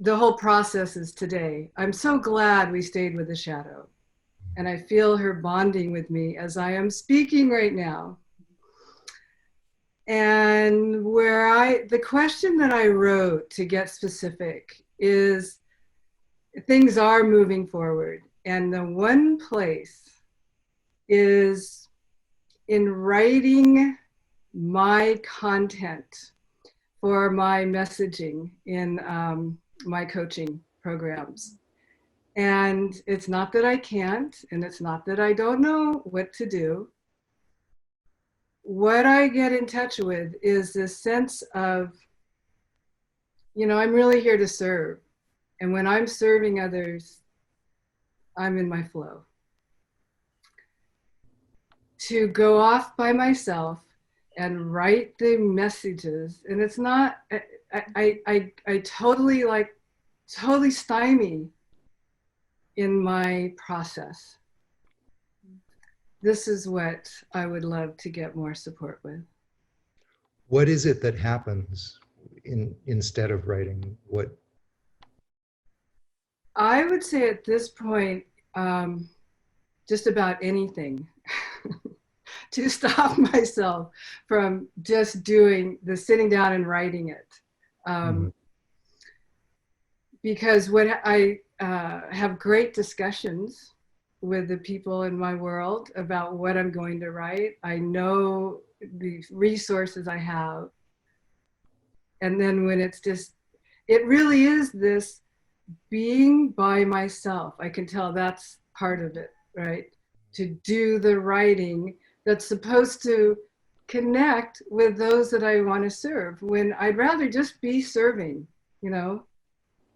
the whole process is today. I'm so glad we stayed with the shadow. And I feel her bonding with me as I am speaking right now. And the question that I wrote to get specific is, things are moving forward. And the one place is in writing my content for my messaging in my coaching programs. And it's not that I can't, and it's not that I don't know what to do. What I get in touch with is this sense of, I'm really here to serve. And when I'm serving others, I'm in my flow. To go off by myself and write the messages, and it's not, I totally stymie in my process. This is what I would love to get more support with. What is it that happens instead of writing? What? I would say at this point, just about anything to stop myself from just doing the sitting down and writing it. Because when I have great discussions with the people in my world about what I'm going to write, I know the resources I have. And then when it's just, it really is this being by myself. I can tell that's part of it, right? To do the writing that's supposed to connect with those that I want to serve, when I'd rather just be serving,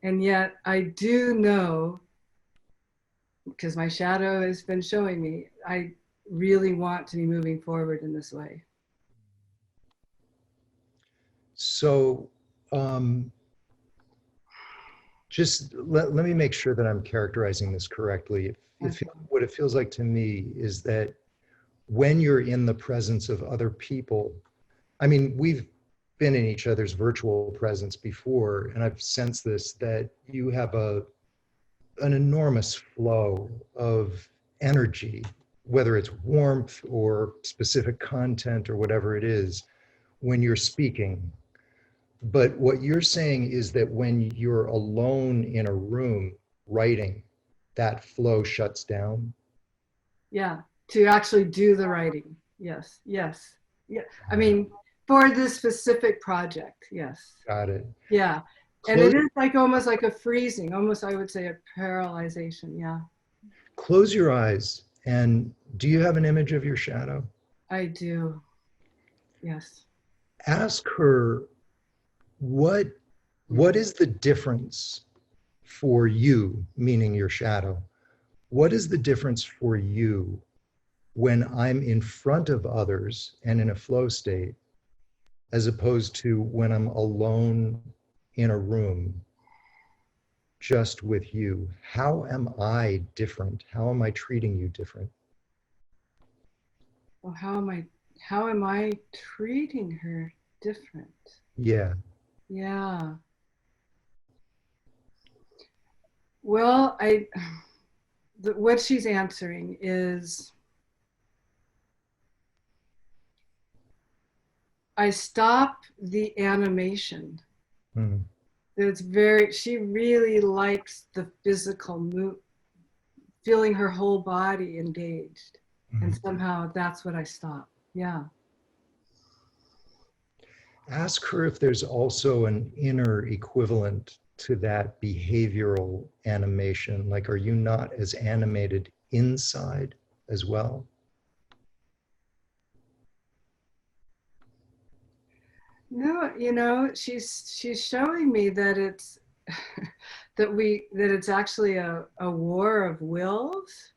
And yet I do know, because my shadow has been showing me, I really want to be moving forward in this way. So just let me make sure that I'm characterizing this correctly. What it feels like to me is that when you're in the presence of other people, I mean, we've been in each other's virtual presence before, and I've sensed this, that you have an enormous flow of energy, whether it's warmth or specific content or whatever it is, when you're speaking. But what you're saying is that when you're alone in a room writing, that flow shuts down? Yeah, to actually do the writing. Yes. Yeah. I mean, for this specific project, yes. Got it. Yeah. And it is like almost like a freezing, almost I would say a paralyzation, yeah. Close your eyes, and do you have an image of your shadow? I do, yes. Ask her, what is the difference for you, meaning your shadow? What is the difference for you when I'm in front of others and in a flow state, as opposed to when I'm alone in a room just with you? How am I different? How am I treating you different? Well, how am I treating her different? Yeah. Yeah. Well, what she's answering is, I stop the animation. She really likes the physical move, feeling her whole body engaged. And somehow that's what I stop. Yeah. Ask her if there's also an inner equivalent to that behavioral animation. Like, are you not as animated inside as well? No, she's showing me that it's that it's actually a war of wills.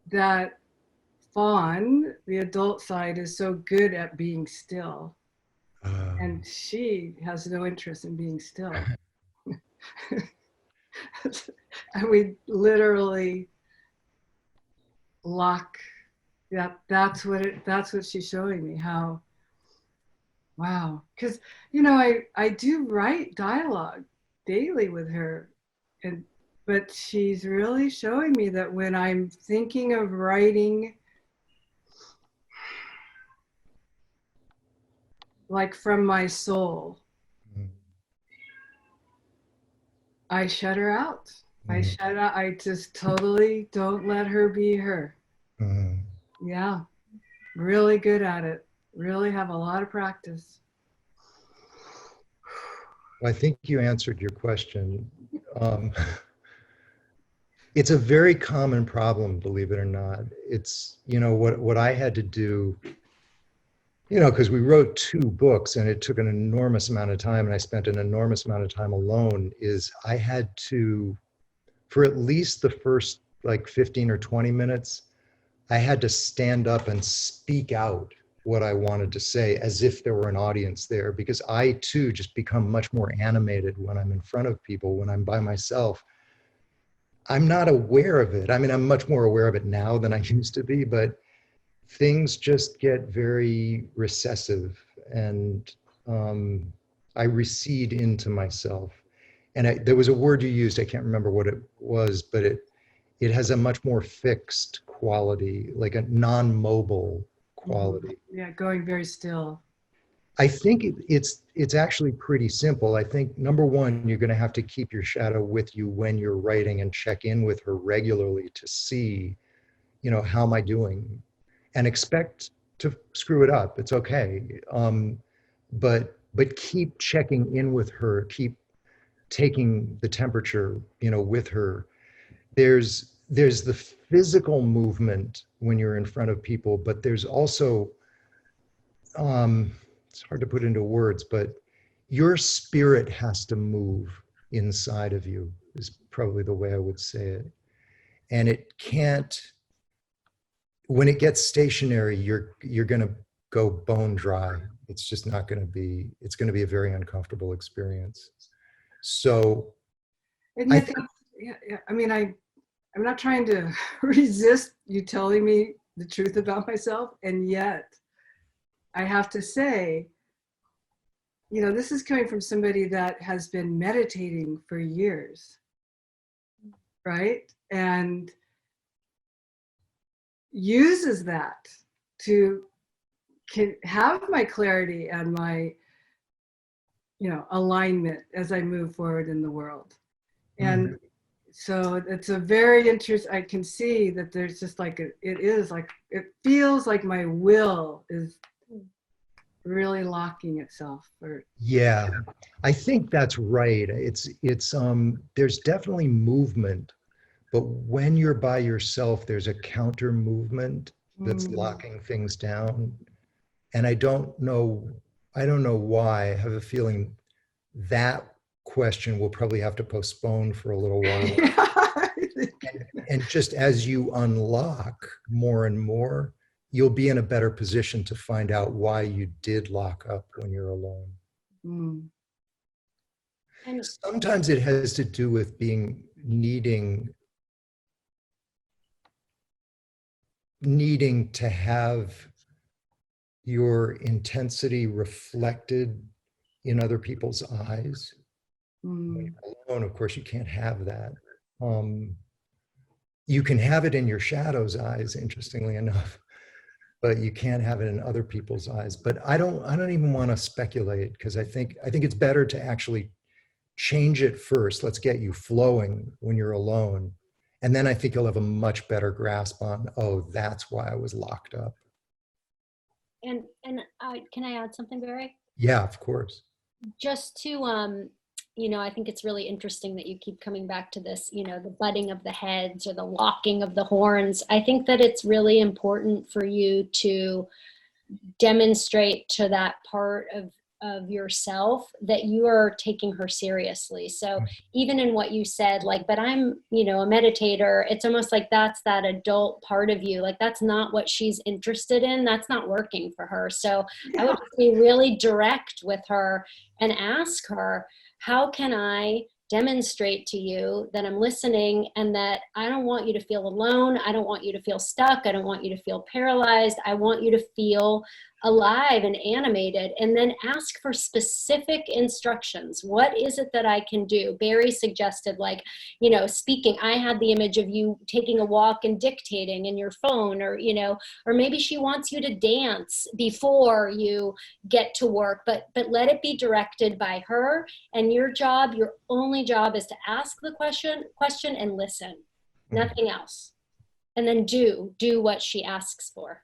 That Fawn, the adult side, is so good at being still. And she has no interest in being still. And we literally lock. Yeah, that's what she's showing me. How, wow. Because, I do write dialogue. daily with her. But she's really showing me that when I'm thinking of writing, like from my soul, I shut her out. I shut out. I just totally don't let her be her. Yeah, really good at it. Really have a lot of practice. Well, I think you answered your question. It's a very common problem, believe it or not. It's, what I had to do, because we wrote 2 books and it took an enormous amount of time and I spent an enormous amount of time alone, is I had to, for at least the first like 15 or 20 minutes, I had to stand up and speak out what I wanted to say as if there were an audience there, because I too just become much more animated when I'm in front of people. When I'm by myself, I'm not aware of it. I mean, I'm much more aware of it now than I used to be, but things just get very recessive and I recede into myself. And there was a word you used, I can't remember what it was, but it has a much more fixed quality, like a non-mobile quality. Yeah, going very still. I think it's actually pretty simple. I think number one, you're going to have to keep your shadow with you when you're writing and check in with her regularly to see, how am I doing? And expect to screw it up. It's okay. But keep checking in with her, keep taking the temperature, with her. There's the physical movement when you're in front of people, but there's also, it's hard to put into words, but your spirit has to move inside of you is probably the way I would say it. And it can't, when it gets stationary, you're going to go bone dry. It's just not going to be, it's going to be a very uncomfortable experience. So And yet, I mean, I'm not trying to resist you telling me the truth about myself. And yet I have to say, this is coming from somebody that has been meditating for years, right? And uses that to have my clarity and my, alignment as I move forward in the world. And so it's a very interesting, I can see that there's just like, it feels like my will is really locking itself. Yeah, I think that's right. It's there's definitely movement, but when you're by yourself, there's a counter movement that's locking things down. And I don't know why. I have a feeling that question will probably have to postpone for a little while. And just as you unlock more and more, you'll be in a better position to find out why you did lock up when you're alone. And sometimes it has to do with needing to have your intensity reflected in other people's eyes. When you're alone, of course, you can't have that. You can have it in your shadow's eyes, interestingly enough, but you can't have it in other people's eyes. But I don't even want to speculate, because I think it's better to actually change it first. Let's get you flowing when you're alone. And then I think you'll have a much better grasp on, oh, that's why I was locked up. And can I add something, Barry? Yeah, of course. Just to, I think it's really interesting that you keep coming back to this, the butting of the heads or the locking of the horns. I think that it's really important for you to demonstrate to that part of yourself that you are taking her seriously. So even in what you said, but I'm, a meditator, it's almost like that's that adult part of you. Like, that's not what she's interested in. That's not working for her. So I would be really direct with her and ask her, how can I demonstrate to you that I'm listening and that I don't want you to feel alone. I don't want you to feel stuck. I don't want you to feel paralyzed. I want you to feel alive and animated, and then ask for specific instructions. What is it that I can do? Barry suggested, like, you know, speaking. I had the image of you taking a walk and dictating in your phone, or, you know, or maybe she wants you to dance before you get to work, but let it be directed by her. And your job, your only job, is to ask the question and listen, nothing else. And then do what she asks for.